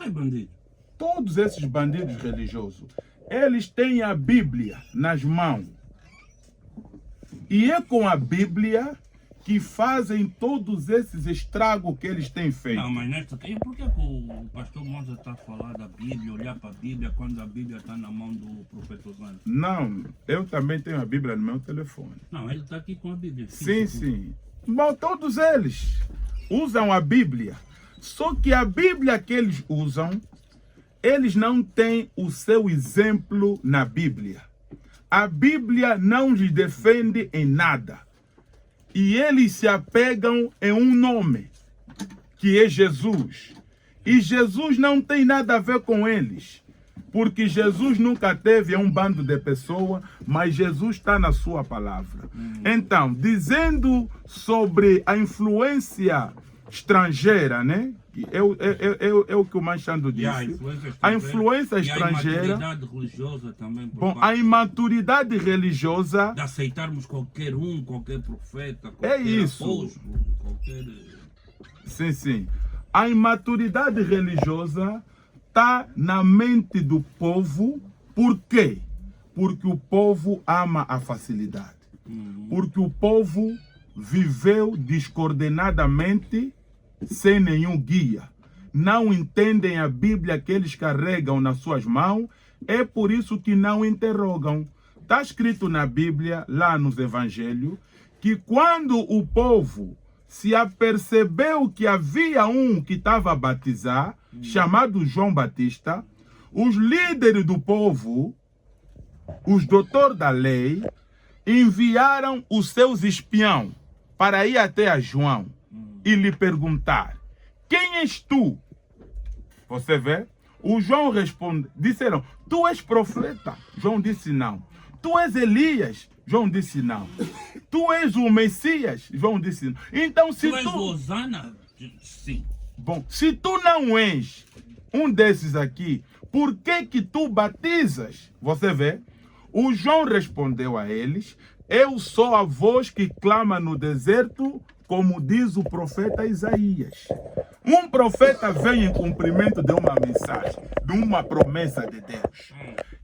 Quais bandidos? Todos esses bandidos religiosos, eles têm a Bíblia nas mãos. E é com a Bíblia que fazem todos esses estragos que eles têm feito. Não, mas nesta aqui, por que o pastor Moza está a falar da Bíblia, olhar para a Bíblia, quando a Bíblia está na mão do profeta Osana? Não, eu também tenho a Bíblia no meu telefone. Não, ele está aqui com a Bíblia. Sim, sim. Bom, todos eles usam a Bíblia. Só que a Bíblia que eles usam, eles não têm o seu exemplo na Bíblia. A Bíblia não lhes defende em nada. E eles se apegam em um nome, que é Jesus. E Jesus não tem nada a ver com eles. Porque Jesus nunca teve um bando de pessoas, mas Jesus está na sua palavra. Então, dizendo sobre a influência estrangeira, né? É o que o Manchando disse. A influência estrangeira. E a imaturidade religiosa também. Bom, a imaturidade religiosa. De aceitarmos qualquer profeta, é isso. Apóstolo, qualquer. Sim, sim. A imaturidade religiosa está na mente do povo. Por quê? Porque o povo ama a facilidade. Porque o povo viveu descoordenadamente, sem nenhum guia. Não entendem a Bíblia que eles carregam nas suas mãos. É por isso que não interrogam. Está escrito na Bíblia, lá nos Evangelhos, que quando o povo se apercebeu que havia um que estava a batizar, chamado João Batista, os líderes do povo, os doutores da lei, enviaram os seus espiões para ir até a João e lhe perguntar: quem és tu? Você vê? O João responde, disseram: tu és profeta? João disse não. Tu és Elias? João disse não. Tu és o Messias? João disse não. Então se tu és Osana? Sim. Bom, se tu não és um desses aqui, por que tu batizas? Você vê? O João respondeu a eles: eu sou a voz que clama no deserto, como diz o profeta Isaías. Um profeta vem em cumprimento de uma mensagem, de uma promessa de Deus.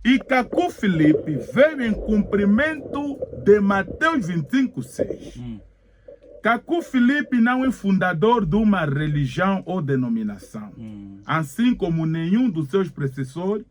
E Cacu Filipe veio em cumprimento de Mateus 25:6. Cacu Filipe não é fundador de uma religião ou denominação. Assim como nenhum dos seus predecessores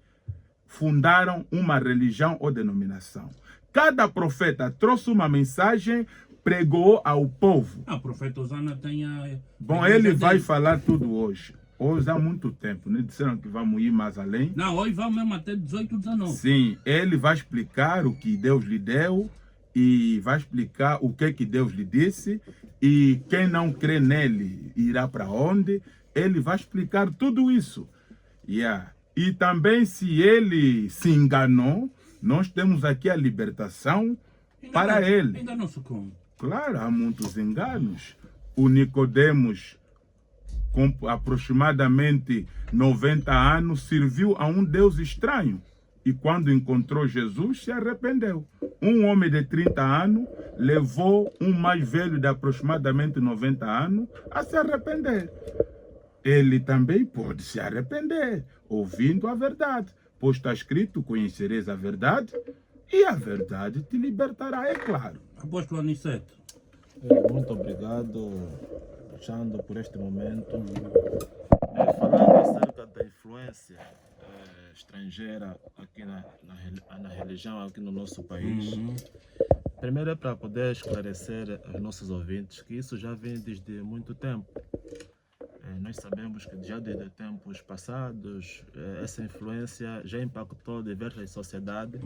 fundaram uma religião ou denominação. Cada profeta trouxe uma mensagem, pregou ao povo. O profeta Osana tem a... Bom, ele vai falar tudo hoje. Hoje há muito tempo, né? Disseram que vamos ir mais além. Não, hoje vamos mesmo até 18, 19. Sim, ele vai explicar o que Deus lhe deu e vai explicar o que Deus lhe disse, e quem não crê nele irá para onde. Ele vai explicar tudo isso. E também, se ele se enganou, nós temos aqui a libertação para ele. Enganou-se como? Claro, há muitos enganos. O Nicodemos, com aproximadamente 90 anos, serviu a um Deus estranho. E quando encontrou Jesus, se arrependeu. Um homem de 30 anos levou um mais velho de aproximadamente 90 anos a se arrepender. Ele também pode se arrepender, ouvindo a verdade. Pois está escrito: conhecereis a verdade, e a verdade te libertará, é claro. Apóstolo Aniceto. Muito obrigado, Xando, por este momento. Falando acerca da influência estrangeira aqui na religião, aqui no nosso país, primeiro é para poder esclarecer aos nossos ouvintes que isso já vem desde muito tempo. Nós sabemos que já desde tempos passados essa influência já impactou diversas sociedades,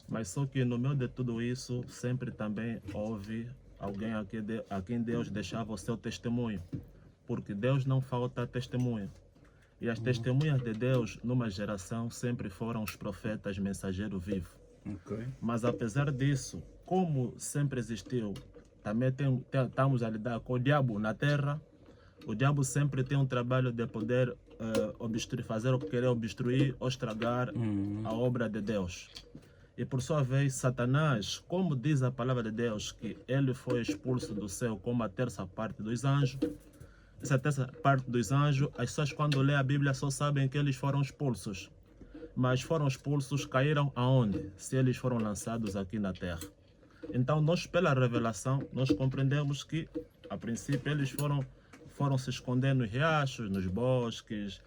mas só que no meio de tudo isso sempre também houve alguém a quem Deus deixava o seu testemunho, porque Deus não falta testemunho. E as testemunhas de Deus numa geração sempre foram os profetas mensageiros vivos. Mas apesar disso, como sempre existiu, também estamos a lidar com o diabo na terra. O diabo sempre tem um trabalho de poder fazer o que querer obstruir ou estragar a obra de Deus. E por sua vez, Satanás, como diz a palavra de Deus, que ele foi expulso do céu como a terça parte dos anjos, essa terça parte dos anjos, as pessoas quando lêem a Bíblia só sabem que eles foram expulsos. Mas foram expulsos, caíram aonde? Se eles foram lançados aqui na terra. Então nós, pela revelação, nós compreendemos que, a princípio, eles foram se esconder nos riachos, nos bosques,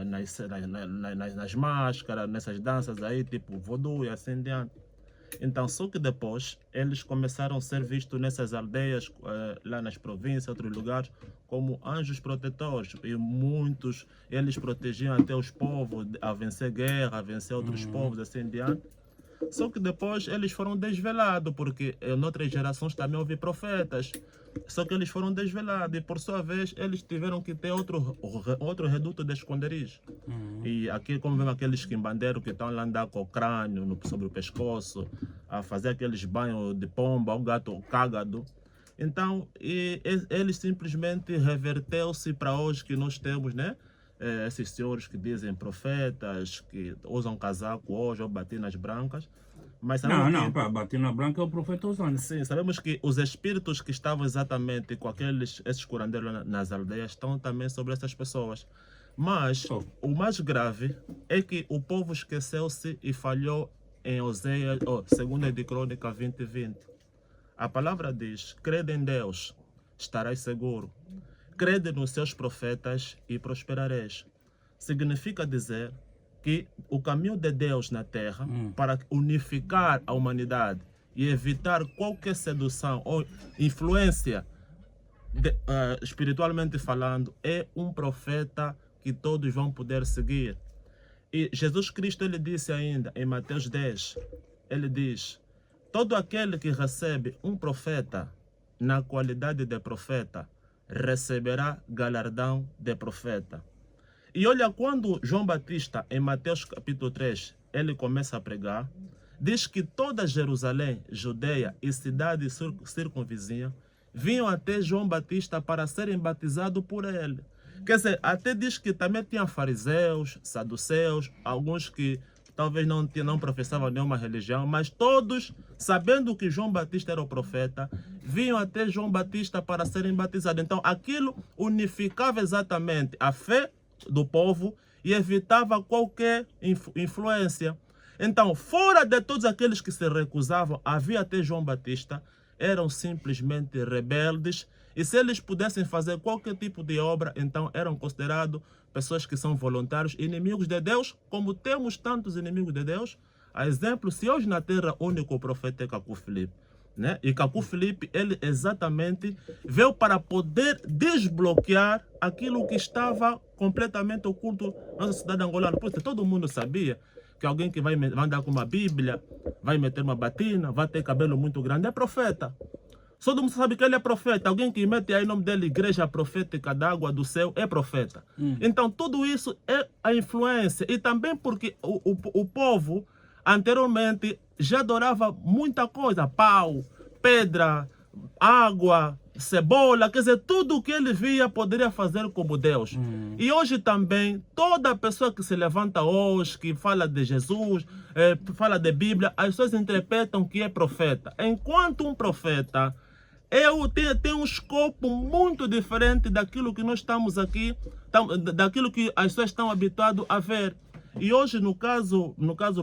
nas máscaras, nessas danças aí, tipo voodoo e assim diante. Então, só que depois, eles começaram a ser vistos nessas aldeias, lá nas províncias, outros lugares, como anjos protetores. E muitos, eles protegiam até os povos a vencer guerra, a vencer outros povos, assim diante. Só que depois eles foram desvelados, porque em outras gerações também houve profetas. Só que eles foram desvelados e, por sua vez, eles tiveram que ter outro reduto de esconderijo. E aqui, como vemos aqueles quimbandeiros que estão lá andar com o crânio sobre o pescoço, a fazer aqueles banhos de pomba, o gato cágado. Então, eles simplesmente reverteu-se para hoje que nós temos, né? Esses senhores que dizem profetas, que usam casaco hoje ou batinas brancas. Mas Não, para batina branca é o profeta Osana. Sim, sabemos que os espíritos que estavam exatamente com esses curandeiros nas aldeias estão também sobre essas pessoas. Mas o mais grave é que o povo esqueceu-se e falhou em Oséias, 2 de Crônica 20:20. A palavra diz: crede em Deus, estarás seguro. Crede nos seus profetas e prosperareis. Significa dizer que o caminho de Deus na Terra para unificar a humanidade e evitar qualquer sedução ou influência, espiritualmente falando, é um profeta que todos vão poder seguir. E Jesus Cristo, ele disse ainda em Mateus 10, ele diz: todo aquele que recebe um profeta na qualidade de profeta, receberá galardão de profeta. E olha, quando João Batista, em Mateus capítulo 3, ele começa a pregar, diz que toda Jerusalém, Judeia e cidade circunvizinha vinham até João Batista para serem batizados por ele. Quer dizer, até diz que também tinha fariseus, saduceus, alguns que talvez não professavam nenhuma religião, mas todos, sabendo que João Batista era o profeta, vinham até João Batista para serem batizados. Então, aquilo unificava exatamente a fé do povo e evitava qualquer influência. Então, fora de todos aqueles que se recusavam a vir até João Batista, eram simplesmente rebeldes, e se eles pudessem fazer qualquer tipo de obra, então eram considerados pessoas que são voluntários, inimigos de Deus, como temos tantos inimigos de Deus. A exemplo, se hoje na terra o único profeta é Cacu Filipe, né? E Cacu Filipe, ele exatamente veio para poder desbloquear aquilo que estava completamente oculto na nossa sociedade angolana. Porque todo mundo sabia que alguém que vai andar com uma Bíblia, vai meter uma batina, vai ter cabelo muito grande, é profeta. Todo mundo sabe que ele é profeta. Alguém que mete aí o nome dele, Igreja Profética da Água do Céu, é profeta. Então, tudo isso é a influência. E também porque o povo, anteriormente, já adorava muita coisa. Pau, pedra, água, cebola. Quer dizer, tudo o que ele via poderia fazer como Deus. E hoje também, toda pessoa que se levanta hoje, que fala de Jesus, fala de Bíblia, as pessoas interpretam que é profeta. Enquanto um profeta tem um escopo muito diferente daquilo que nós estamos aqui, daquilo que as pessoas estão habituadas a ver. E hoje, no caso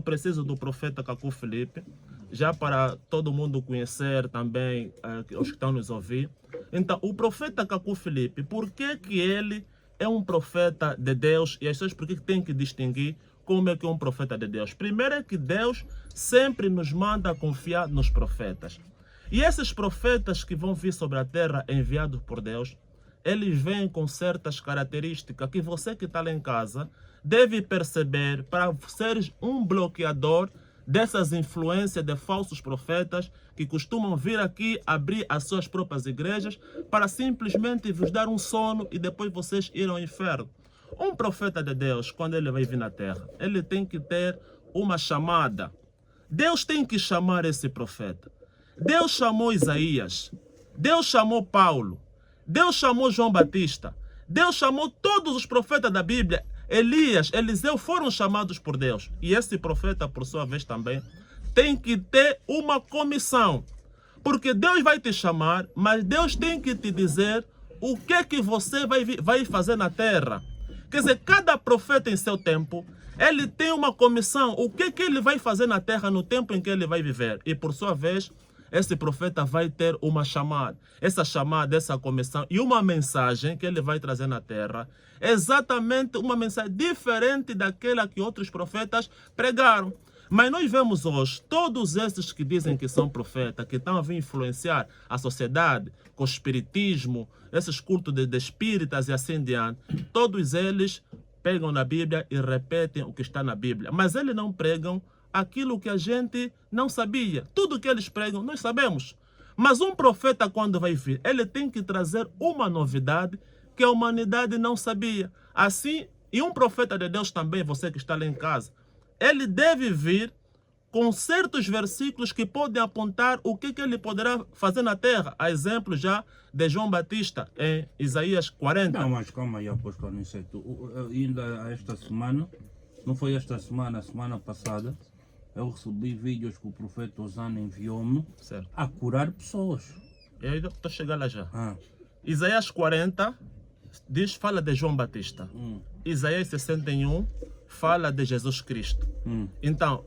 preciso do profeta Cacu Filipe, já para todo mundo conhecer também, os que estão nos ouvir. Então, o profeta Cacu Filipe, por que ele é um profeta de Deus? E as pessoas por que têm que distinguir como é que é um profeta de Deus? Primeiro é que Deus sempre nos manda confiar nos profetas. E esses profetas que vão vir sobre a terra enviados por Deus, eles vêm com certas características que você que está lá em casa deve perceber para seres um bloqueador dessas influências de falsos profetas que costumam vir aqui abrir as suas próprias igrejas para simplesmente vos dar um sono e depois vocês irem ao inferno. Um profeta de Deus, quando ele vai vir na terra, ele tem que ter uma chamada. Deus tem que chamar esse profeta. Deus chamou Isaías, Deus chamou Paulo, Deus chamou João Batista, Deus chamou todos os profetas da Bíblia. Elias, Eliseu foram chamados por Deus. E esse profeta, por sua vez também, tem que ter uma comissão. Porque Deus vai te chamar, mas Deus tem que te dizer o que é que você vai fazer na terra. Quer dizer, cada profeta em seu tempo, ele tem uma comissão. O que é que ele vai fazer na terra no tempo em que ele vai viver? E por sua vez, esse profeta vai ter uma chamada. Essa chamada, essa comissão e uma mensagem que ele vai trazer na terra. Exatamente uma mensagem diferente daquela que outros profetas pregaram. Mas nós vemos hoje, todos esses que dizem que são profetas, que estão a vir influenciar a sociedade com o espiritismo, esses cultos de espíritas e assim diante, todos eles pegam na Bíblia e repetem o que está na Bíblia. Mas eles não pregam aquilo que a gente não sabia. Tudo que eles pregam, nós sabemos. Mas um profeta, quando vai vir, ele tem que trazer uma novidade que a humanidade não sabia. Assim, e um profeta de Deus também, você que está lá em casa, ele deve vir com certos versículos que podem apontar o que ele poderá fazer na terra. A exemplo já de João Batista em Isaías 40. Não, mas calma aí, apóstolo Aniceto. Ainda esta semana, não foi esta semana, a semana passada, eu recebi vídeos que o profeta Osana enviou-me a curar pessoas. Eu estou a chegar lá já. Ah. Isaías 40 fala de João Batista. Isaías 61 fala de Jesus Cristo. Então,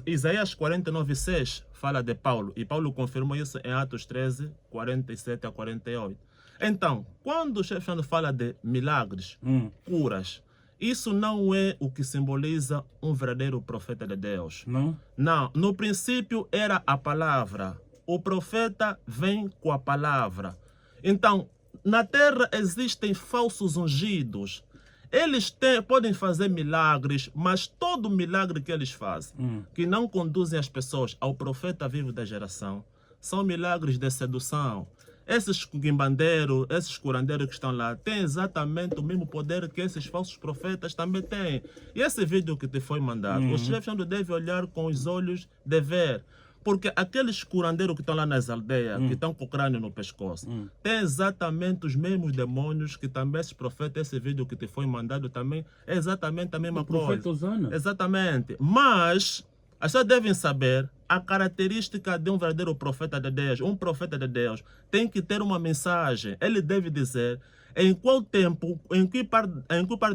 Isaías 49:6 fala de Paulo. E Paulo confirmou isso em Atos 13, 47 a 48. Então, quando o chefe fala de milagres, curas, isso não é o que simboliza um verdadeiro profeta de Deus. Não? Não. No princípio era a palavra. O profeta vem com a palavra. Então, na terra existem falsos ungidos. Eles podem fazer milagres, mas todo milagre que eles fazem, que não conduzem as pessoas ao profeta vivo da geração, são milagres de sedução. Esses quimbandeiros, esses curandeiros que estão lá, têm exatamente o mesmo poder que esses falsos profetas também têm. E esse vídeo que te foi mandado, o chefe deve olhar com os olhos de ver. Porque aqueles curandeiros que estão lá nas aldeias, que estão com o crânio no pescoço, têm exatamente os mesmos demônios que também esses profetas, esse vídeo que te foi mandado também, é exatamente a mesma coisa. Profeta Osana. Exatamente. Mas, as pessoas devem saber a característica de um verdadeiro profeta de Deus. Um profeta de Deus tem que ter uma mensagem. Ele deve dizer em qual tempo, em que parte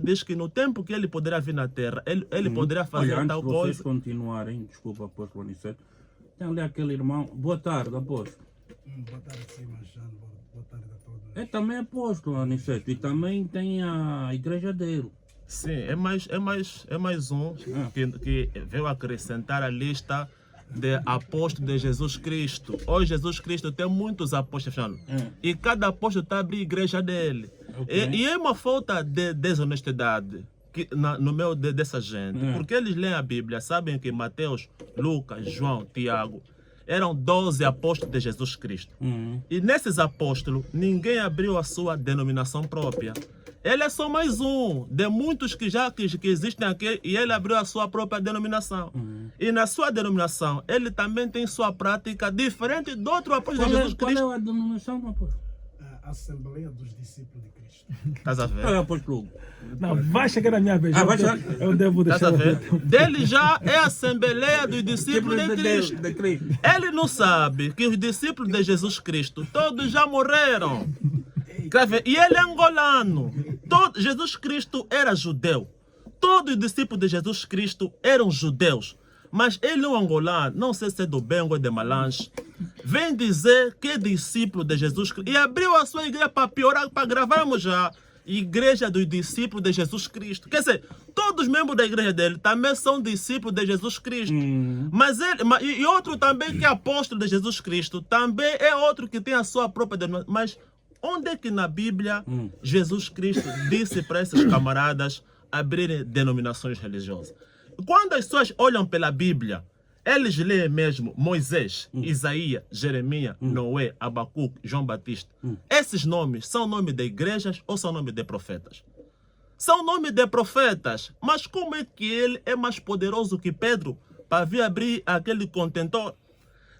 diz que no tempo que ele poderá vir na terra, ele poderá fazer Olha, tal antes de vocês coisa. continuarem, desculpa, apóstolo Aniceto, tem ali aquele irmão. Boa tarde, apóstolo. Boa tarde, sim, Marjano. Boa tarde a todos. É também apóstolo Aniceto e também tem a igreja dele. Sim, é mais um que veio acrescentar a lista de apóstolos de Jesus Cristo. Hoje Jesus Cristo tem muitos apóstolos. E cada apóstolo está abrindo a igreja dele. Okay. E é uma falta de desonestidade no meio dessa gente. Porque eles leem a Bíblia, sabem que Mateus, Lucas, João, Tiago eram 12 apóstolos de Jesus Cristo. E nesses apóstolos, ninguém abriu a sua denominação própria. Ele é só mais um de muitos que existem aqui, e ele abriu a sua própria denominação. E na sua denominação, ele também tem sua prática diferente do outro apóstolo de Jesus Cristo. Qual é a denominação, apóstolo? A Assembleia dos Discípulos de Cristo. Estás a ver? Qual é o apóstolo? Não, vai chegar na minha vez. Vai chegar. Eu devo Estás a deixar. ver? Dele já é a Assembleia dos Discípulos de Cristo. De Cristo. Ele não sabe que os discípulos de Jesus Cristo todos já morreram. E ele é angolano. Jesus Cristo era judeu. Todos os discípulos de Jesus Cristo eram judeus. Mas ele, um angolano, não sei se é do Bengo ou de Malange, vem dizer que é discípulo de Jesus Cristo. E abriu a sua igreja para piorar, para gravarmos já. Igreja dos discípulos de Jesus Cristo. Quer dizer, todos os membros da igreja dele também são discípulos de Jesus Cristo. Mas e outro também que é apóstolo de Jesus Cristo, também é outro que tem a sua própria denominação. Mas onde é que na Bíblia Jesus Cristo disse para esses camaradas abrirem denominações religiosas? Quando as pessoas olham pela Bíblia, eles leem mesmo Moisés, Isaías, Jeremias, Noé, Abacuque, João Batista. Esses nomes são nomes de igrejas ou são nomes de profetas? São nomes de profetas. Mas como é que ele é mais poderoso que Pedro para vir abrir aquele contentor?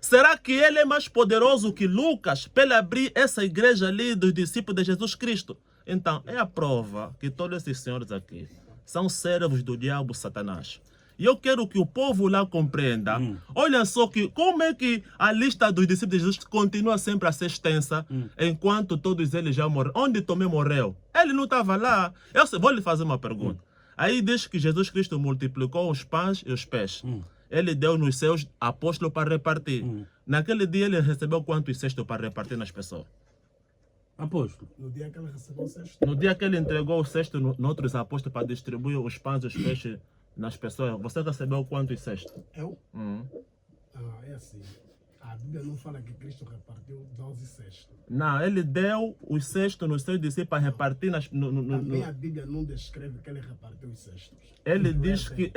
Será que ele é mais poderoso que Lucas para ele abrir essa igreja ali dos discípulos de Jesus Cristo? Então, é a prova que todos esses senhores aqui são servos do diabo Satanás. E eu quero que o povo lá compreenda. Olha só que como é que a lista dos discípulos de Jesus continua sempre a ser extensa enquanto todos eles já morreram. Onde Tomé morreu? Ele não estava lá. Vou lhe fazer uma pergunta. Aí diz que Jesus Cristo multiplicou os pães e os peixes. Ele deu nos seus apóstolos para repartir. Naquele dia ele recebeu quantos cestos para repartir nas pessoas? Apóstolo. No dia que ele recebeu o sexto, No dia que ele entregou o cesto nos outros apóstolos para distribuir os pães e os peixes nas pessoas, você recebeu quantos cestos? eu? É assim. A Bíblia não fala que Cristo repartiu 12 cestos. Não, ele deu os cestos nos seus discípulos para repartir Também a Bíblia não descreve que ele repartiu os cestos. Ele diz que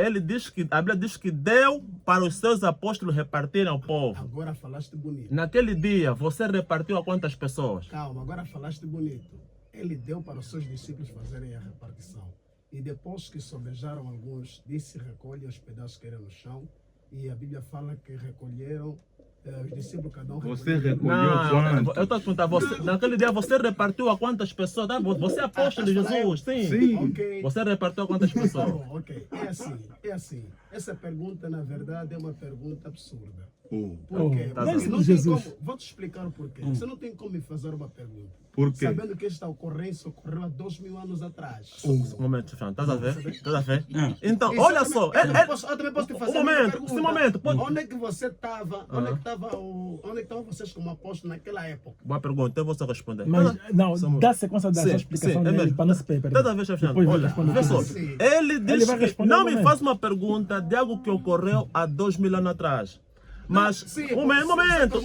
a Bíblia diz que deu para os seus apóstolos repartirem ao povo. Agora falaste bonito. Naquele dia, você repartiu a quantas pessoas? Calma, agora falaste bonito. Ele deu para os seus discípulos fazerem a repartição. E depois que sobejaram alguns, disse: recolhe os pedaços que eram no chão. E a Bíblia fala que recolheram os discípulos, cada um Você recolheu. recolheu quanto? Eu estou a perguntar, naquele dia você repartiu a quantas pessoas? Tá? Você é apóstolo de Jesus, sim. Sim. Ok. Você repartiu a quantas Tá pessoas? bom, ok. É assim. Essa pergunta, na verdade, é uma pergunta absurda. Por quê? Tá Porque bom. não tem Jesus. como. Vou te explicar o porquê. Você não tem como me fazer uma pergunta. Por quê? Sabendo que esta ocorrência ocorreu há 2000 anos atrás. Um momento, Fran, estás a ver? Estás a ver? Ah. Então, Isso olha eu só. também- eu também posso te fazer uma momento, pergunta. esse momento, pode- Onde é que você estava? Onde é que estavam vocês como apóstolos naquela época? Boa pergunta, eu vou só responder. Mas, não, dá sequência da sua explicação dele, para não se perder. Toda vez, chefe, olha, vê só. Sim. Ele diz vai que responder não no me momento. faz uma pergunta de algo que ocorreu há 2000 anos atrás. Mas, Sim, um momento,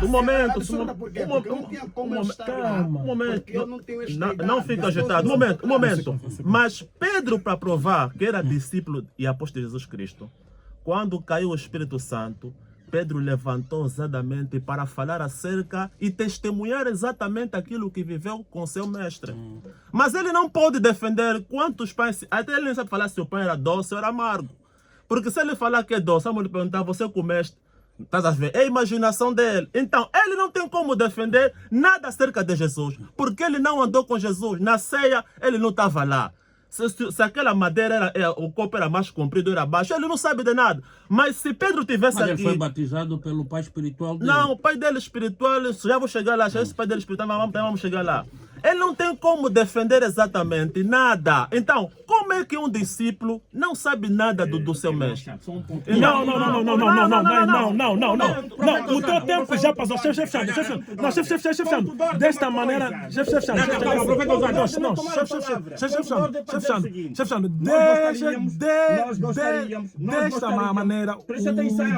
um momento, não fica agitado, um momento. Mas Pedro, para provar que era discípulo e apóstolo de Jesus Cristo, quando caiu o Espírito Santo, Pedro levantou ousadamente para falar acerca e testemunhar exatamente aquilo que viveu com seu mestre. Mas ele não pode defender quantos pães, até ele nem sabe falar se o pão era doce ou era amargo. Porque se ele falar que é doce, vamos lhe perguntar: você comeste? Estás a ver? É a imaginação dele. Então, ele não tem como defender nada acerca de Jesus, porque ele não andou com Jesus. Na ceia, ele não estava lá. Se aquela madeira, o copo era mais comprido, era baixo, ele não sabe de nada. Mas se Pedro tivesse Mas ele aqui... foi batizado pelo pai espiritual dele. Não, o pai dele espiritual, já vou chegar lá, já esse pai dele espiritual, vamos chegar lá. Ele não tem como defender exatamente nada. Então, como é que um discípulo não sabe nada do seu mestre? Não. O teu tempo já passou. Chefe Xando. Desta maneira, chefe Xando. Desta maneira, o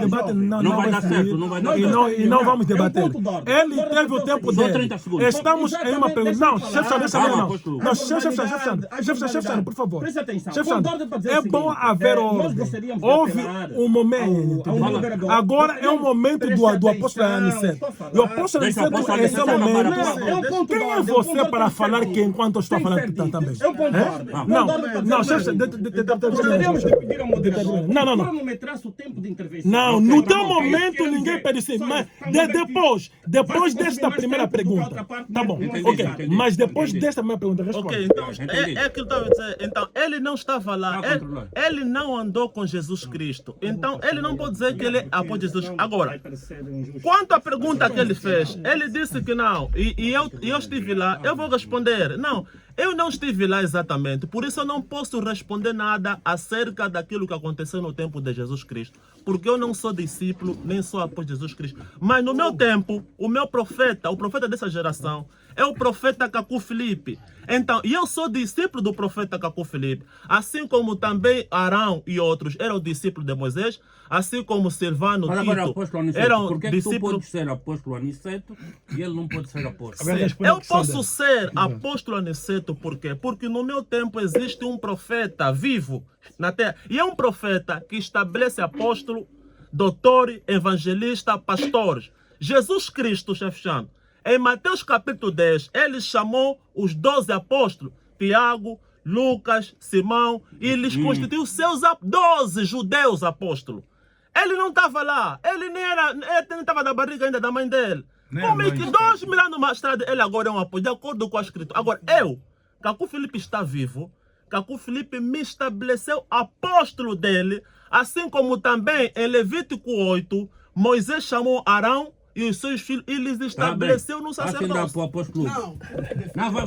debate não vai dar certo. E não vamos debater. Ele teve o tempo dele. Estamos em uma pergunta. Não, chefe Xando, deixa eu não. Não, chefe Xando, por favor. Presta atenção. Chefe Xando, Concordo para dizer é o bom seguinte, haver nós ordem. gostaríamos de Houve apelar um momento. ao vereador. Agora é o momento Presta do apóstolo atenção, Aniceto. estou a falar. E o apóstolo Deixa o Aniceto, apóstolo esse é o Aniceto momento. acabar, é um ponto Quem de é ordem, você concordo para com falar certinho. que enquanto eu estou Tem falando certinho. também? Eu concordo. Não, chefe, Poderíamos pedir ao moderador Não. cronometrasse o tempo de intervenção. Não, Ok, no tá teu bom. momento Quero ninguém dizer, pede sim, só mas para o depois vai desta consumir mais primeira tempo do que a pergunta, outra parte, tá bom, mas- ok, entendi. mas depois Entendi. desta primeira pergunta, Ok, responde. então, Entendi. é aquilo que eu estava a dizer. Então, ele não estava lá. Tá controlado. Ele não andou com Jesus Cristo. Então, ele não pode dizer que ele apoia Jesus. Agora, quanto à pergunta que ele fez, ele disse que não. E eu estive lá, eu vou responder. Não, eu não estive lá exatamente. Por isso eu não posso responder nada acerca daquilo que aconteceu no tempo de Jesus Cristo. Porque eu não sou discípulo, nem sou após Jesus Cristo. Mas no meu tempo, o meu profeta, o profeta dessa geração, é o profeta Cacu Filipe. Então, e eu sou discípulo do profeta Cacu Filipe. Assim como também Arão e outros eram discípulos de Moisés. Assim como Silvano, Mas agora, Tito, apóstolo Aniceto, eram por que tu discípulos... podes ser apóstolo Aniceto e ele não pode ser apóstolo? Agora responde a Eu questão posso dele. ser apóstolo Aniceto, por quê? Porque no meu tempo existe um profeta vivo na terra. E é um profeta que estabelece apóstolo, doutor, evangelista, pastores. Jesus Cristo, chefe Xando, em Mateus capítulo 10, ele chamou os 12 apóstolos, Tiago, Lucas, Simão, e lhes constituiu seus 12 judeus apóstolos. Ele não estava lá, ele nem estava na barriga ainda da mãe dele. Nem Como a é mãe que estava. 2000 anos mais tarde ele agora é um apóstolo, de acordo com a escritura? Agora, Cacu Filipe está vivo, significa que o Filipe me estabeleceu apóstolo dele, assim como também em Levítico 8, Moisés chamou Arão e os seus filhos e lhes estabeleceu no Assim dá sacerdócio. para o apóstolo. Não, Não, vai